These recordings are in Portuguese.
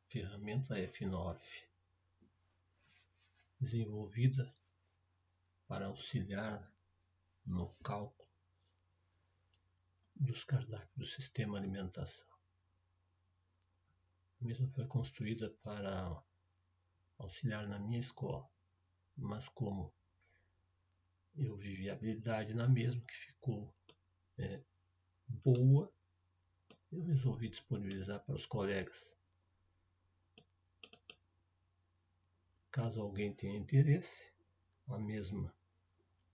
ferramenta F9, desenvolvida para auxiliar no cálculo dos cardápios do sistema alimentação. A mesma foi construída para auxiliar na minha escola, mas como eu vivi a habilidade na mesma, que ficou boa, eu resolvi disponibilizar para os colegas. Caso alguém tenha interesse, a mesma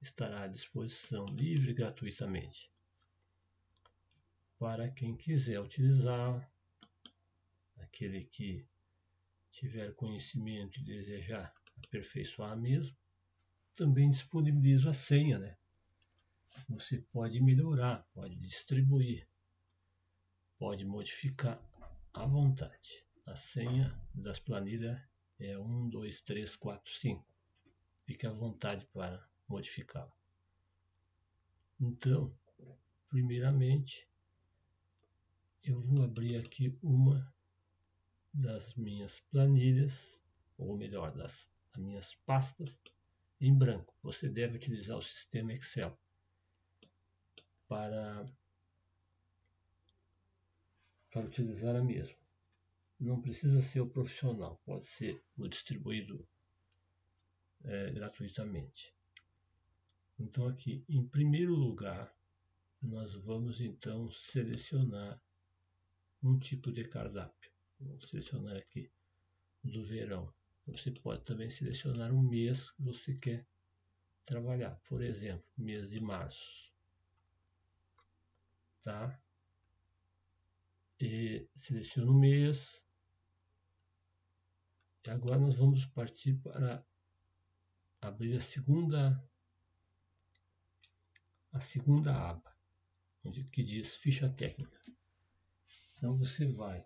estará à disposição livre e gratuitamente. Para quem quiser utilizar, aquele que tiver conhecimento e desejar aperfeiçoar a mesma, também disponibilizo a senha, né? Você pode melhorar, pode distribuir, pode modificar à vontade. A senha das planilhas é 1, 2, 3, 4, 5. Fique à vontade para modificá-la. Então, primeiramente, eu vou abrir aqui uma das minhas planilhas, ou melhor, das minhas pastas em branco. Você deve utilizar o sistema Excel para utilizar a mesma. Não precisa ser o profissional, pode ser o distribuído gratuitamente. Então aqui, em primeiro lugar, nós vamos então selecionar um tipo de cardápio. Vamos selecionar aqui do verão. Você pode também selecionar um mês que você quer trabalhar. Por exemplo, mês de março. Tá? E seleciono o mês. E agora nós vamos partir para abrir a segunda aba, que diz ficha técnica. Então você vai,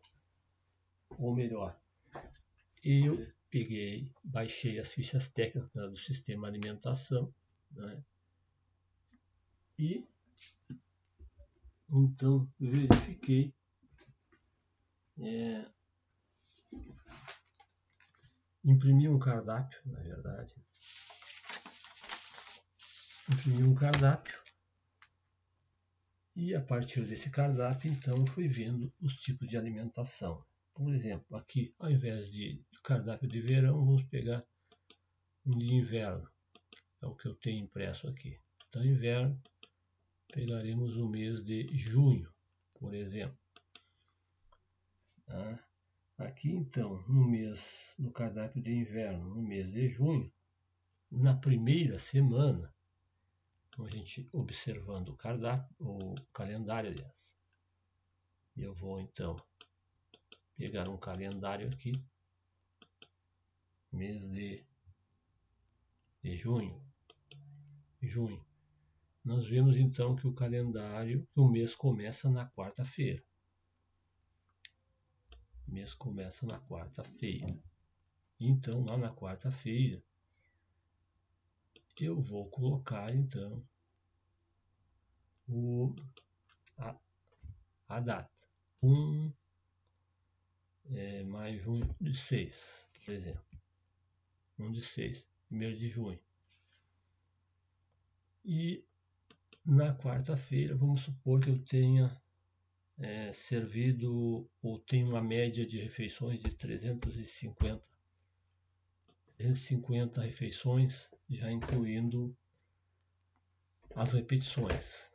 ou melhor, eu baixei as fichas técnicas do sistema alimentação, né? E então verifiquei imprimi um cardápio, na verdade. Imprimi um cardápio e a partir desse cardápio, então, fui vendo os tipos de alimentação. Por exemplo, aqui, ao invés de cardápio de verão, vamos pegar um de inverno. É o que eu tenho impresso aqui. Então, inverno, pegaremos o mês de junho, por exemplo. Aqui, então, no cardápio de inverno, no mês de junho, na primeira semana, então a gente observando o cardápio, o calendário, aliás. Eu vou, então, pegar um calendário aqui, mês de junho. Nós vemos, então, que o mês começa na quarta-feira. O mês começa na quarta-feira. Então, lá na quarta-feira, eu vou colocar, então, a data. 1 maio, junho, de 6, por exemplo. 1 de 6, 1º de junho. E na quarta-feira, vamos supor que eu tenha servido ou tenho uma média de refeições de 350 refeições, já incluindo as repetições.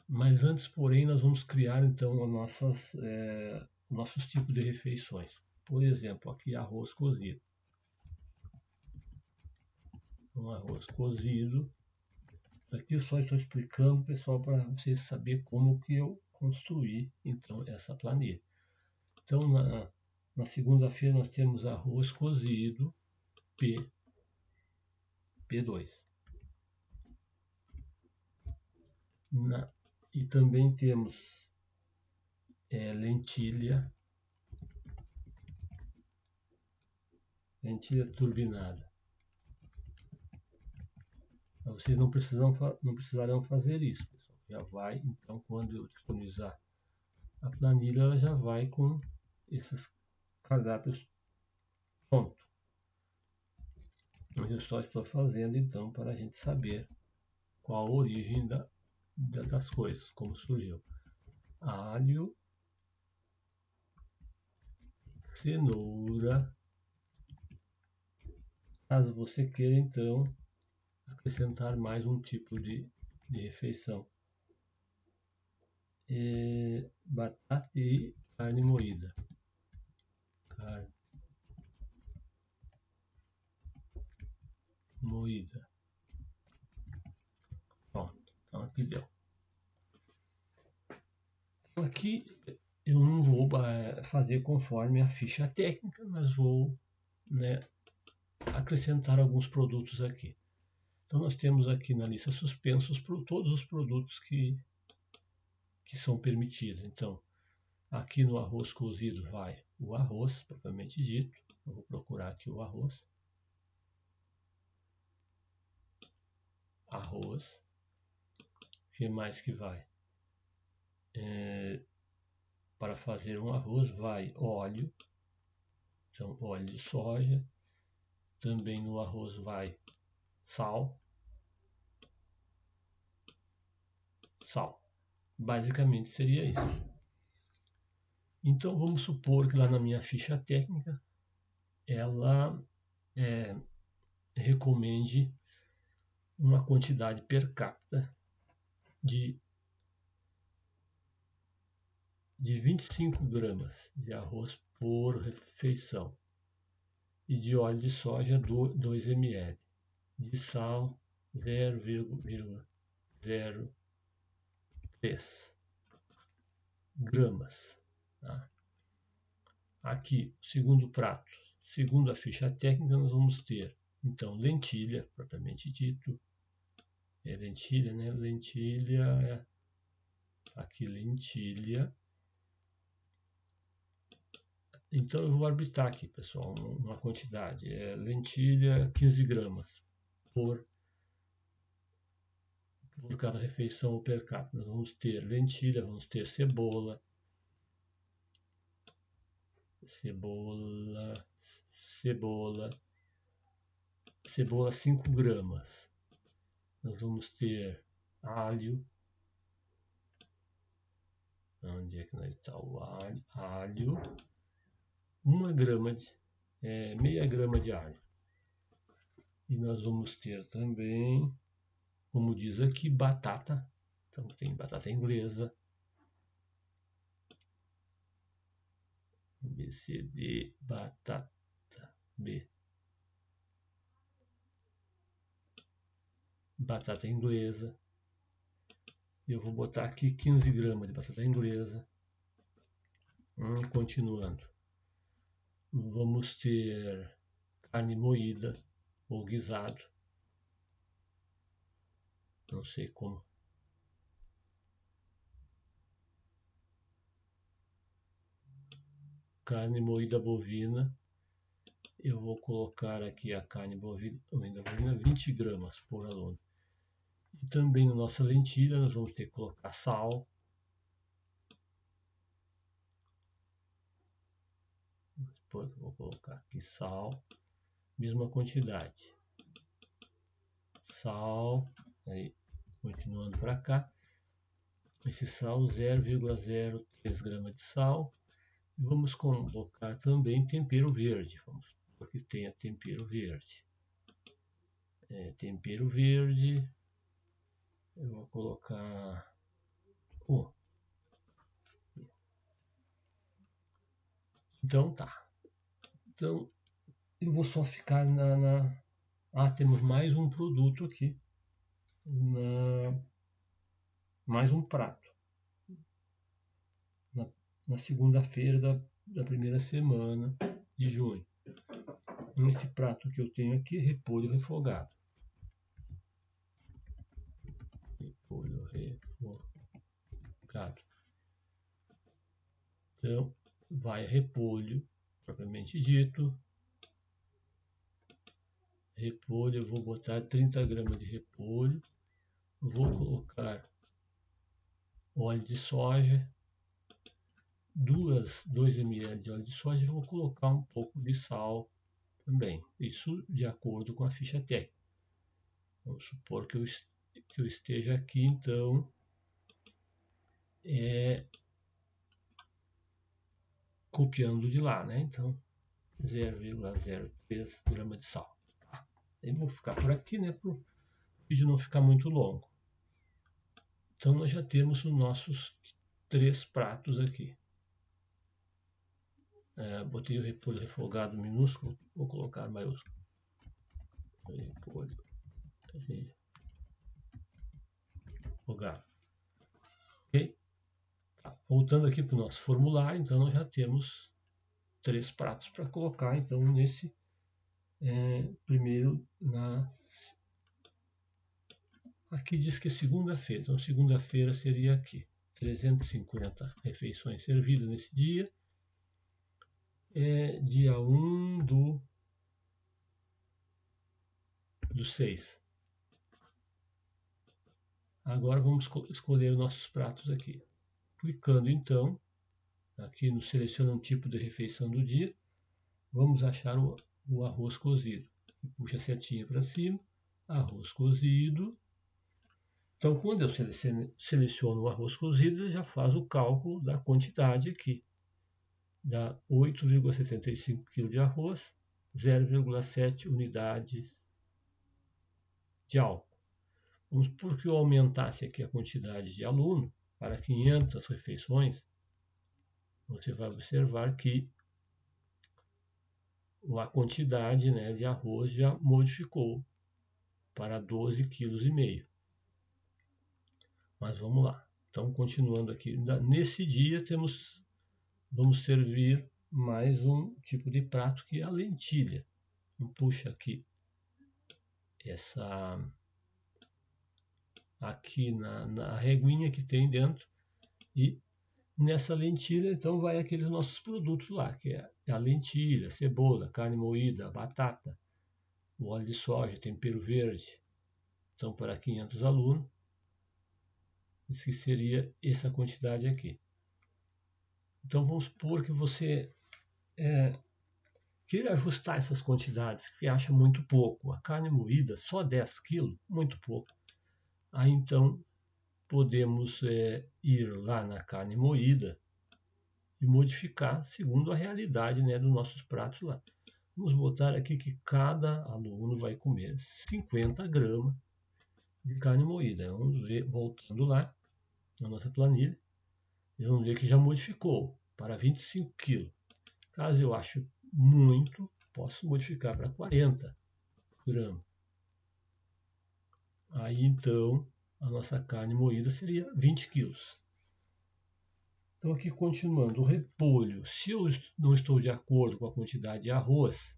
Mas antes, porém, nós vamos criar então nossos tipos de refeições. Por exemplo, aqui arroz cozido. Um arroz cozido. Aqui eu só estou explicando, pessoal, para vocês saberem como que eu construí então essa planilha. Então, na segunda-feira nós temos arroz cozido P2. E também temos lentilha turbinada. Vocês não precisarão fazer isso, pessoal. Já vai, então, quando eu disponibilizar a planilha, ela já vai com cardápios pronto. Mas eu só estou fazendo então para a gente saber qual a origem das coisas, como surgiu. Alho, cenoura. Caso você queira então acrescentar mais um tipo de refeição. Batata e carne moída. Carne moída. Pronto, então aqui deu. Então aqui eu não vou fazer conforme a ficha técnica, mas vou, né, acrescentar alguns produtos aqui. Então nós temos aqui na lista suspensos todos os produtos que são permitidos. Então aqui no arroz cozido vai o arroz, propriamente dito. Eu vou procurar aqui o arroz. Arroz. O que mais que vai? Para fazer um arroz vai óleo. Então óleo de soja. Também no arroz vai sal. Sal. Basicamente seria isso. Então vamos supor que lá na minha ficha técnica ela recomende uma quantidade per capita de 25 gramas de arroz por refeição e de óleo de soja 2 ml, de sal 0,03 gramas. Tá? Aqui, segundo prato, segundo a ficha técnica, nós vamos ter então lentilha, propriamente dito. Lentilha, né? Lentilha. Aqui, lentilha. Então eu vou arbitrar aqui, pessoal, uma quantidade. Lentilha, 15 gramas por cada refeição ou per capita. Nós vamos ter lentilha, vamos ter cebola, 5 gramas. Nós vamos ter alho. Onde é que está o alho? Alho. 1 grama meia grama de alho. E nós vamos ter também, como diz aqui, batata. Então tem batata inglesa. BCD, batata B. Batata inglesa. Eu vou botar aqui 15 gramas de batata inglesa. Continuando. Vamos ter carne moída ou guisado. Não sei como. Carne moída bovina. Eu vou colocar aqui a carne bovina 20 gramas por aluno. E também na nossa lentilha nós vamos ter que colocar sal. Depois eu vou colocar aqui sal. Mesma quantidade. Sal. Aí, continuando para cá. Esse sal 0,03 gramas de sal. E vamos colocar também tempero verde. Vamos porque tenha tempero verde. Tempero verde. Eu vou colocar. Então tá. Então eu vou só ficar temos mais um produto aqui. Mais um prato. Na segunda-feira da primeira semana de junho. Esse prato que eu tenho aqui é repolho refogado. Repolho refogado. Então, vai repolho, propriamente dito. Repolho, eu vou botar 30 gramas de repolho. Vou colocar óleo de soja. 2 ml de óleo de soja, eu vou colocar um pouco de sal também. Isso de acordo com a ficha técnica. Vamos supor que eu esteja aqui, então, copiando de lá, né? Então, 0,03 grama de sal. Eu vou ficar por aqui, né? Para o vídeo não ficar muito longo. Então, nós já temos os nossos 3 pratos aqui. Botei o repolho refogado minúsculo, vou colocar maiúsculo. Repolho refogado. Ok? Voltando aqui para o nosso formulário, então nós já temos 3 pratos para colocar, então nesse primeiro aqui diz que é segunda-feira, então segunda-feira seria aqui, 350 refeições servidas nesse dia, dia 1 do 6. Agora vamos escolher nossos pratos aqui. Clicando então, aqui no seleciona um tipo de refeição do dia, vamos achar o arroz cozido. Puxa a setinha para cima, arroz cozido. Então, quando eu seleciono o arroz cozido, ele já faz o cálculo da quantidade aqui. Dá 8,75 kg de arroz, 0,7 unidades de álcool. Vamos supor que eu aumentasse aqui a quantidade de aluno para 500 refeições, você vai observar que a quantidade, né, de arroz já modificou para 12,5 kg. Mas vamos lá. Então, continuando aqui, nesse dia vamos servir mais um tipo de prato que é a lentilha. Então, puxa aqui aqui na reguinha que tem dentro, e nessa lentilha então vai aqueles nossos produtos lá, que é a lentilha, cebola, carne moída, batata, o óleo de soja, tempero verde. Então, para 500 alunos, isso seria essa quantidade aqui. Então, vamos supor que você queira ajustar essas quantidades, que acha muito pouco. A carne moída, só 10 kg, muito pouco. Aí, então, podemos ir lá na carne moída e modificar segundo a realidade, né, dos nossos pratos lá. Vamos botar aqui que cada aluno vai comer 50 gramas de carne moída. Vamos ver, voltando lá na nossa planilha, vamos ver que já modificou para 25 kg. Caso eu ache muito, posso modificar para 40 gramas. Aí então a nossa carne moída seria 20 quilos. Então aqui continuando, o repolho, se eu não estou de acordo com a quantidade de arroz,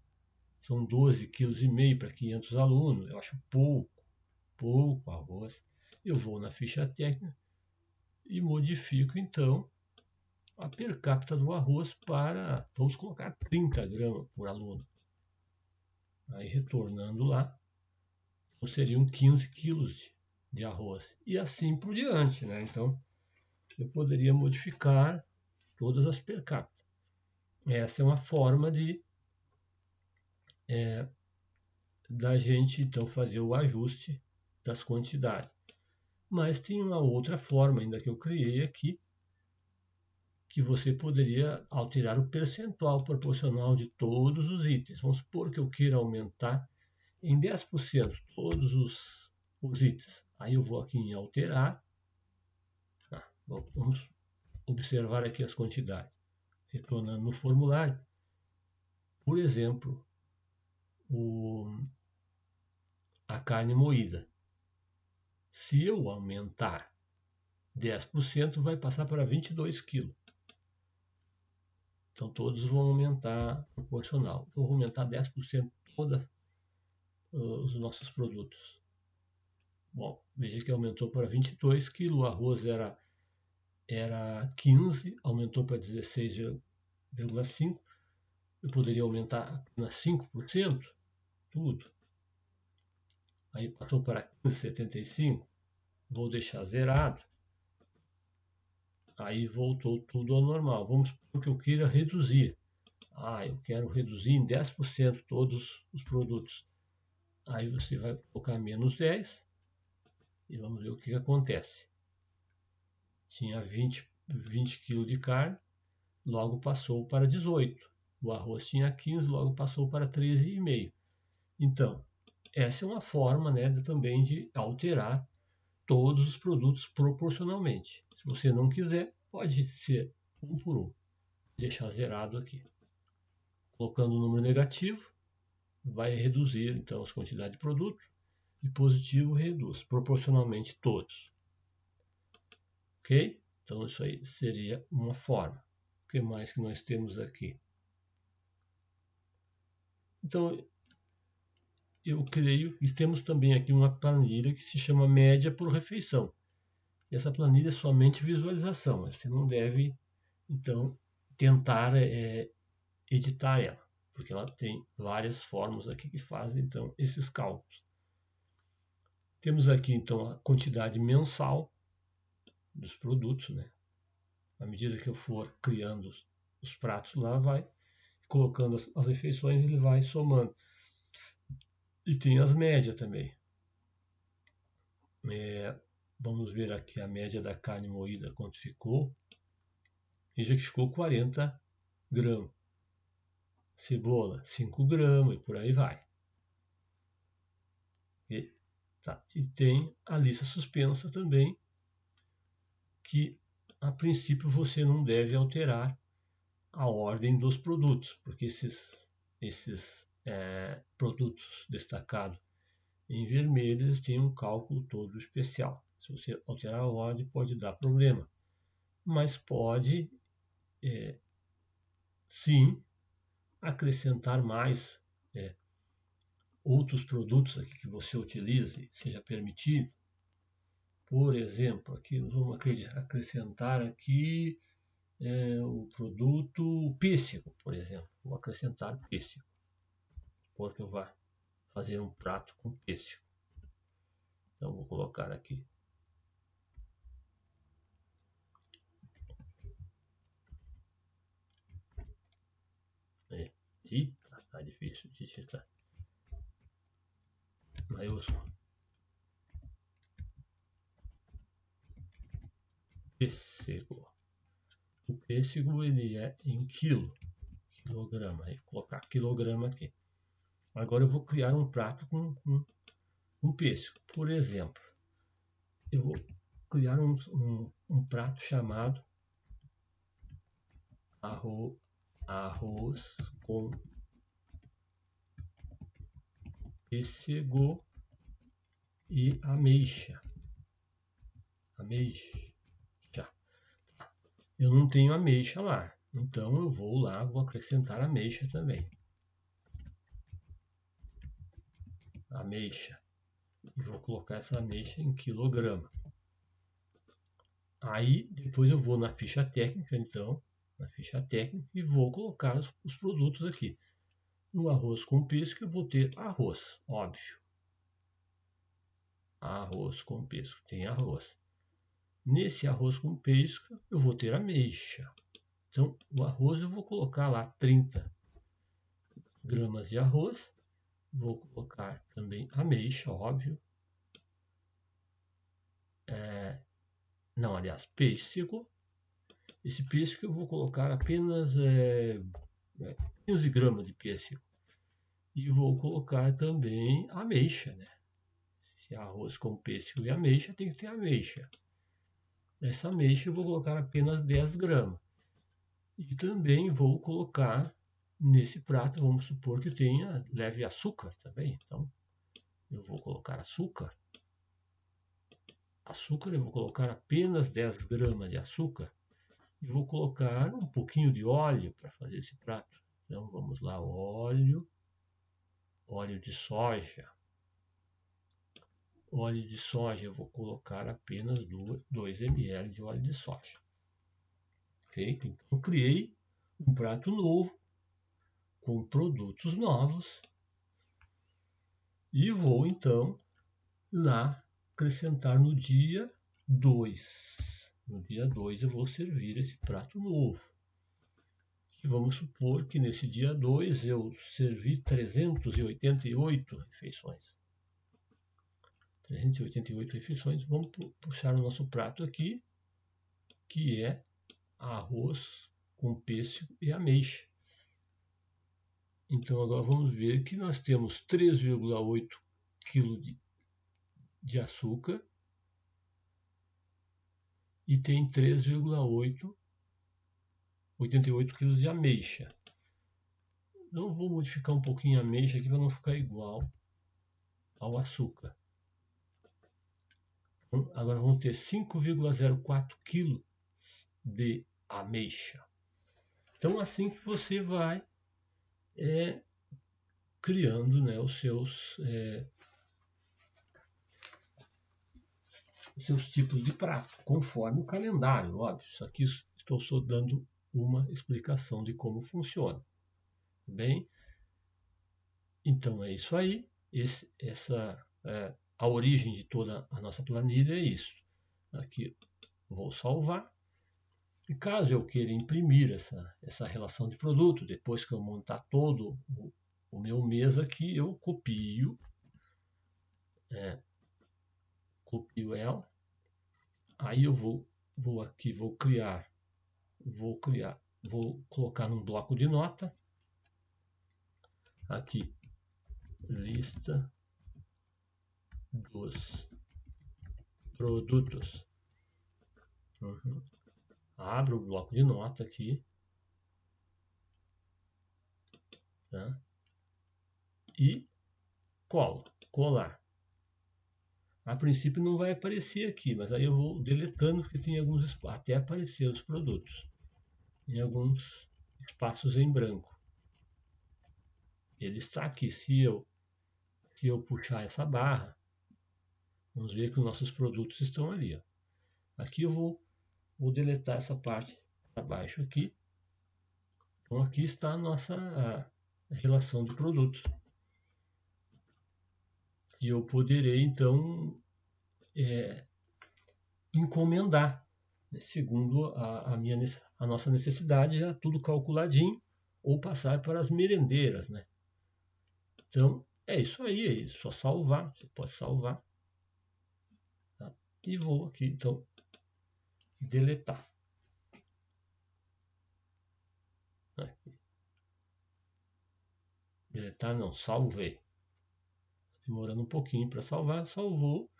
são 12,5 kg para 500 alunos, eu acho pouco arroz, eu vou na ficha técnica e modifico então a per capita do arroz para, vamos colocar 30 gramas por aluno. Aí retornando lá, seriam 15 quilos de arroz. E assim por diante, né? Então, eu poderia modificar todas as per capita. Essa é uma forma da gente, então, fazer o ajuste das quantidades. Mas tem uma outra forma ainda que eu criei aqui, que você poderia alterar o percentual proporcional de todos os itens. Vamos supor que eu queira aumentar em 10% todos os itens. Aí eu vou aqui em alterar. Vamos observar aqui as quantidades. Retornando no formulário. Por exemplo, a carne moída. Se eu aumentar 10%, vai passar para 22 kg. Então todos vão aumentar proporcional. Eu vou aumentar 10% todos os nossos produtos. Bom, veja que aumentou para 22 kg, o arroz era 15, aumentou para 16,5. Eu poderia aumentar apenas 5%, tudo. Aí passou para 15,75, vou deixar zerado. Aí voltou tudo ao normal. Vamos supor que eu queira reduzir. Eu quero reduzir em 10% todos os produtos. Aí você vai colocar menos 10 e vamos ver o que acontece. Tinha 20 kg de carne, logo passou para 18. O arroz tinha 15, logo passou para 13,5. Então, essa é uma forma, né, também de alterar todos os produtos proporcionalmente. Se você não quiser, pode ser um por um. Vou deixar zerado aqui. Colocando o número negativo, vai reduzir então as quantidades de produto, e positivo reduz proporcionalmente todos. Ok? Então isso aí seria uma forma. O que mais que nós temos aqui? Então eu creio que temos também aqui uma planilha que se chama média por refeição. E essa planilha é somente visualização. Você não deve então tentar editar ela, porque ela tem várias formas aqui que fazem então esses cálculos. Temos aqui então a quantidade mensal dos produtos, né? À medida que eu for criando os pratos lá, vai colocando as refeições, ele vai somando. E tem as médias também. Vamos ver aqui a média da carne moída, quanto ficou. Veja que ficou 40 gramas. Cebola, 5 gramas e por aí vai. E tem a lista suspensa também, que a princípio você não deve alterar a ordem dos produtos, porque esses produtos destacados em vermelho eles têm um cálculo todo especial. Se você alterar a ordem pode dar problema, mas pode sim acrescentar mais outros produtos aqui que você utilize, seja permitido. Por exemplo, aqui nós vamos acrescentar aqui o produto pêssego, por exemplo. Vou acrescentar pêssego, porque eu vou fazer um prato com pêssego. Então vou colocar aqui. Eita, tá difícil de digitar. Maiúsculo. Pêssego. O pêssego ele é em quilograma. Vou colocar quilograma aqui. Agora eu vou criar um prato com pêssego. Por exemplo, eu vou criar um prato chamado arroz com pêssego e ameixa. Eu não tenho ameixa lá, então eu vou lá, vou acrescentar ameixa também. Ameixa. E vou colocar essa ameixa em quilograma. Aí depois eu vou na ficha técnica, então, e vou colocar os produtos aqui. No arroz com pêssego eu vou ter arroz, óbvio. Arroz com pêssego, tem arroz. Nesse arroz com pêssego eu vou ter ameixa. Então o arroz eu vou colocar lá 30 gramas de arroz. Vou colocar também ameixa, óbvio. Pêssego. Esse pêssego eu vou colocar apenas 15 gramas de pêssego. E vou colocar também ameixa, né? Se arroz com pêssego e ameixa, tem que ter ameixa. Essa ameixa eu vou colocar apenas 10 gramas. E também vou colocar nesse prato, vamos supor que leve açúcar também. Então, eu vou colocar açúcar. Açúcar, eu vou colocar apenas 10 gramas de açúcar. E vou colocar um pouquinho de óleo para fazer esse prato. Então, vamos lá, óleo de soja. Óleo de soja, eu vou colocar apenas 2 ml de óleo de soja. Ok? Então, criei um prato novo, com produtos novos, e vou então lá acrescentar no dia 2. No dia 2 eu vou servir esse prato novo. E vamos supor que nesse dia 2 eu servi 388 refeições. 388 refeições. Vamos puxar o nosso prato aqui, que é arroz com pêssego e ameixa. Então agora vamos ver que nós temos 3,8 kg de açúcar e tem 3,88 kg de ameixa. Então vou modificar um pouquinho a ameixa aqui para não ficar igual ao açúcar. Então, agora vamos ter 5,04 kg de ameixa. Então assim que você vai criando, né, os seus tipos de prato, conforme o calendário, óbvio. Isso aqui estou só dando uma explicação de como funciona. Bem, então é isso aí. A origem de toda a nossa planilha é isso. Aqui vou salvar. E caso eu queira imprimir essa relação de produto, depois que eu montar todo o meu mês aqui, eu copio ela. Aí eu vou colocar num bloco de nota. Aqui, lista dos produtos. Abro o bloco de nota aqui. Tá? E colar. A princípio não vai aparecer aqui, mas aí eu vou deletando porque tem alguns espaços, até aparecer os produtos, em alguns espaços em branco. Ele está aqui. Se eu puxar essa barra, vamos ver que os nossos produtos estão ali. Ó. Aqui eu vou deletar essa parte para baixo aqui. Então aqui está a nossa relação de produtos. E eu poderei então encomendar, né, segundo a nossa necessidade, já tudo calculadinho, ou passar para as merendeiras, né? Então é isso aí, só salvar, você pode salvar, tá? E vou aqui então deletar. Aqui. Deletar não, salvei. Demorando um pouquinho para salvar, salvou.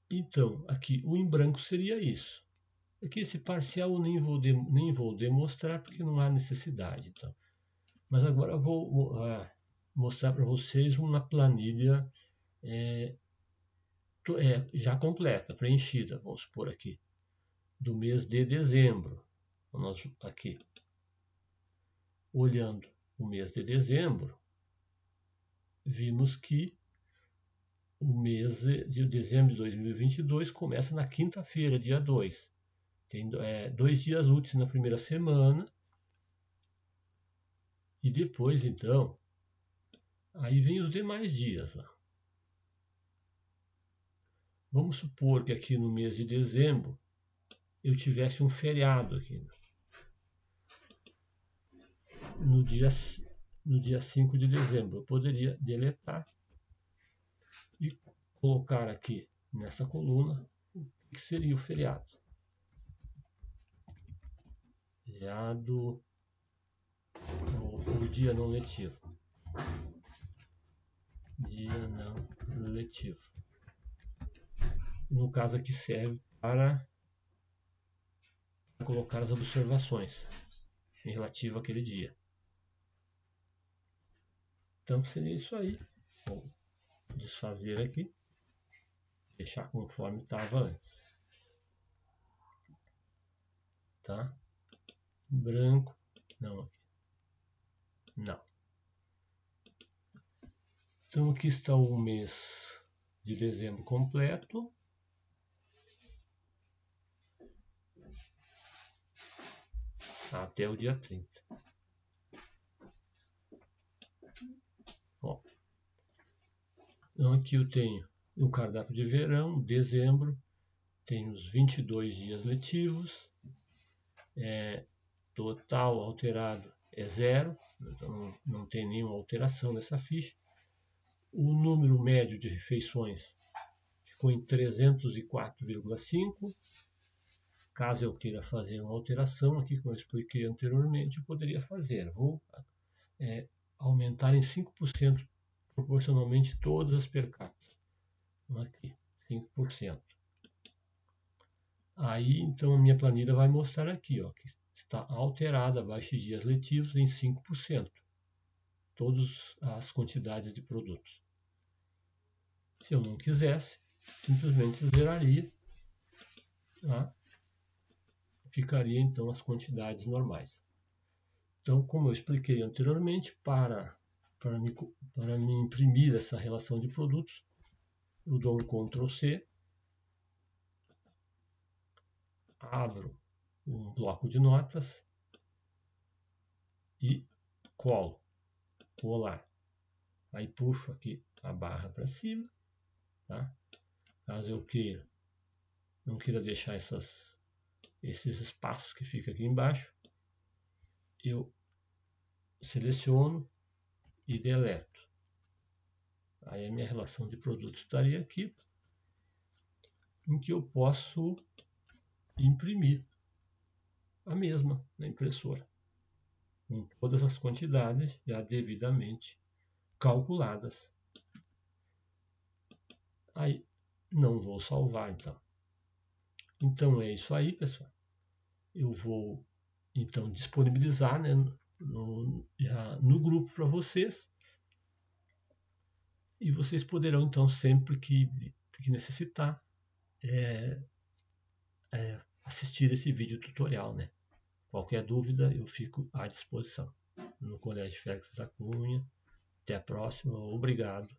Então, aqui o em branco seria isso. Aqui esse parcial eu nem vou demonstrar porque não há necessidade. Então. Mas agora eu vou mostrar para vocês uma planilha já completa, preenchida, vamos supor aqui, do mês de dezembro. Nós aqui, olhando o mês de dezembro, vimos que o mês de dezembro de 2022 começa na quinta-feira, dia 2. Tem 2 dias úteis na primeira semana. E depois, então, aí vem os demais dias. Ó. Vamos supor que aqui no mês de dezembro eu tivesse um feriado aqui. No dia 5 de dezembro, eu poderia deletar e colocar aqui nessa coluna o que seria o feriado. Feriado ou dia não letivo. Dia não letivo. No caso aqui serve para colocar as observações em relativo àquele dia. Então seria isso aí. Vou desfazer aqui. Deixar conforme estava antes. Tá? Branco. Não, aqui. Não. Então aqui está o mês de dezembro completo. Até o dia 30. Ó. Então aqui eu tenho o cardápio de verão, dezembro, tem os 22 dias letivos, total alterado é 0, então não tem nenhuma alteração nessa ficha. O número médio de refeições ficou em 304,5. Caso eu queira fazer uma alteração aqui, como eu expliquei anteriormente, eu poderia fazer. Vou aumentar em 5% proporcionalmente todas as per capita. Aqui, 5%. Aí, então, a minha planilha vai mostrar aqui, ó, que está alterada abaixo de dias letivos em 5%. Todas as quantidades de produtos. Se eu não quisesse, simplesmente zeraria, tá? Ficaria então as quantidades normais. Então, como eu expliquei anteriormente, para me imprimir essa relação de produtos, eu dou um Ctrl C, abro um bloco de notas e colar. Aí puxo aqui a barra para cima, tá? Caso eu não queira deixar esses espaços que ficam aqui embaixo, eu seleciono e deleto. Aí a minha relação de produtos estaria aqui, em que eu posso imprimir a mesma na impressora, com todas as quantidades já devidamente calculadas. Aí não vou salvar então. Então é isso aí, pessoal. Eu vou então disponibilizar, né, no grupo para vocês. E vocês poderão então sempre que necessitar assistir esse vídeo tutorial, né? Qualquer dúvida eu fico à disposição. No Colégio Félix da Cunha. Até a próxima. Obrigado.